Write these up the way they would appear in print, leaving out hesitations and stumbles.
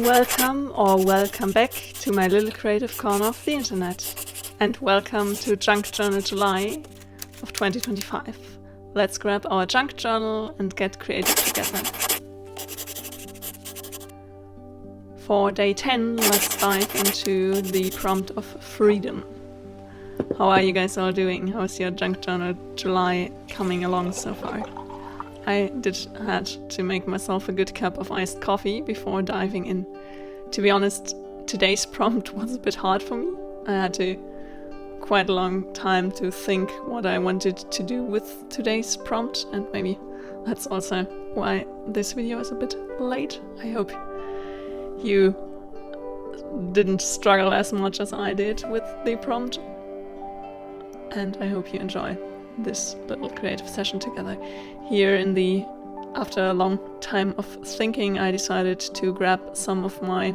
Welcome or welcome back to my little creative corner of the internet. And welcome to Junk Journal July of 2025. Let's grab our junk journal and get creative together. For day 10, let's dive into the prompt of freedom. How are you guys all doing? How's your junk journal July coming along so far? I had to make myself a good cup of iced coffee before diving in. To be honest, today's prompt was a bit hard for me. I had quite a long time to think what I wanted to do with today's prompt, and maybe that's also why this video is a bit late. I hope you didn't struggle as much as I did with the prompt, and I hope you enjoy this little creative session together. Here after a long time of thinking, I decided to grab some of my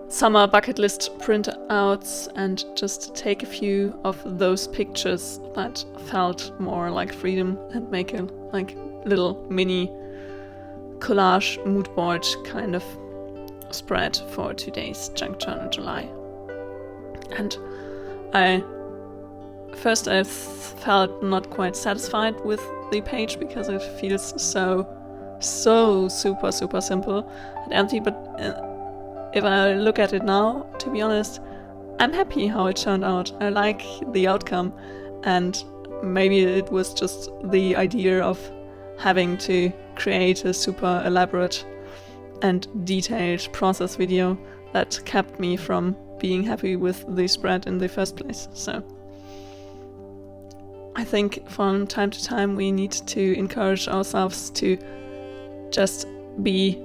summer bucket list printouts and just take a few of those pictures that felt more like freedom and make a little mini collage mood board kind of spread for today's Junk Journal July. And I felt not quite satisfied with the page because it feels so super simple and empty, but if I look at it now, to be honest, I'm happy how it turned out. I like the outcome, and maybe it was just the idea of having to create a super elaborate and detailed process video that kept me from being happy with the spread in the first place. So I think from time to time we need to encourage ourselves to just be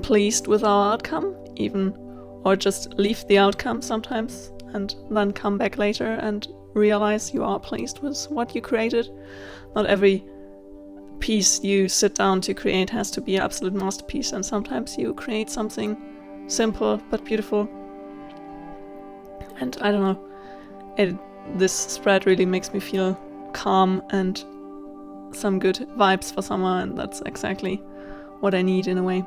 pleased with our outcome, or just leave the outcome sometimes and then come back later and realize you are pleased with what you created. Not every piece you sit down to create has to be an absolute masterpiece, and sometimes you create something simple but beautiful. And I don't know, this spread really makes me feel calm and some good vibes for summer, and that's exactly what I need in a way.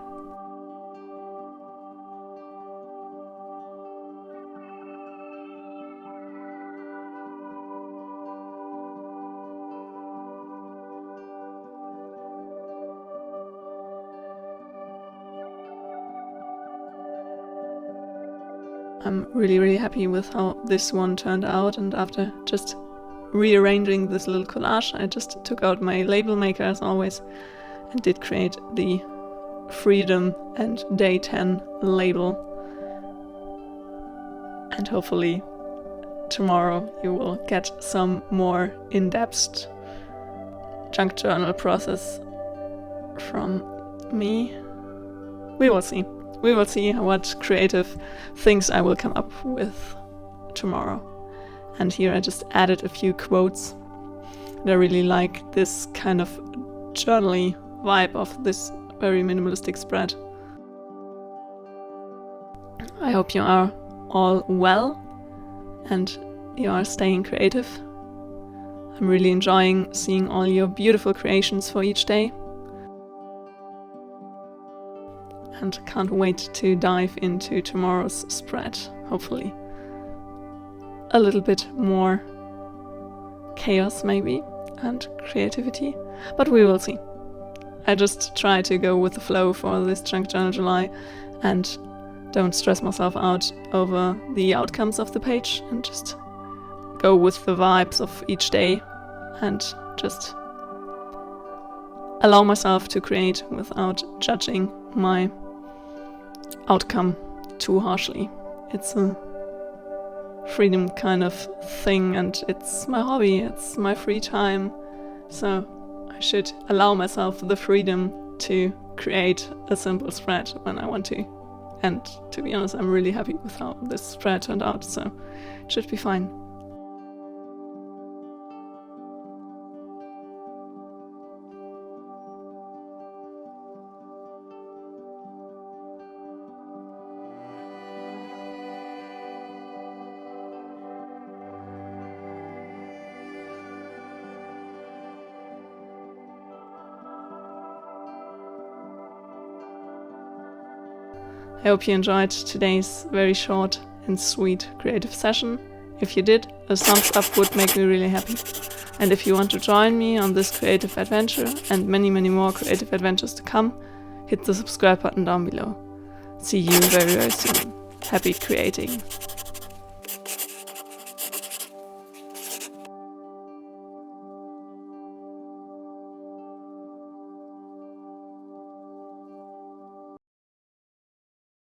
I'm really happy with how this one turned out, and after just rearranging this little collage, I just took out my label maker as always and did create the Freedom and Day 10 label. And hopefully tomorrow you will get some more in-depth junk journal process from me. We will see. We will see what creative things I will come up with tomorrow. And here I just added a few quotes. And I really like this kind of journaly vibe of this very minimalistic spread. I hope you are all well and you are staying creative. I'm really enjoying seeing all your beautiful creations for each day. And can't wait to dive into tomorrow's spread. Hopefully a little bit more chaos maybe and creativity, but we will see. I just try to go with the flow for this Junk Journal July and don't stress myself out over the outcomes of the page, and just go with the vibes of each day and just allow myself to create without judging my outcome too harshly. It's a freedom kind of thing, and it's my hobby, it's my free time, so I should allow myself the freedom to create a simple spread when I want to. And to be honest, I'm really happy with how this spread turned out, so it should be fine. I hope you enjoyed today's very short and sweet creative session. If you did, a thumbs up would make me really happy. And if you want to join me on this creative adventure and many more creative adventures to come, hit the subscribe button down below. See you very soon. Happy creating!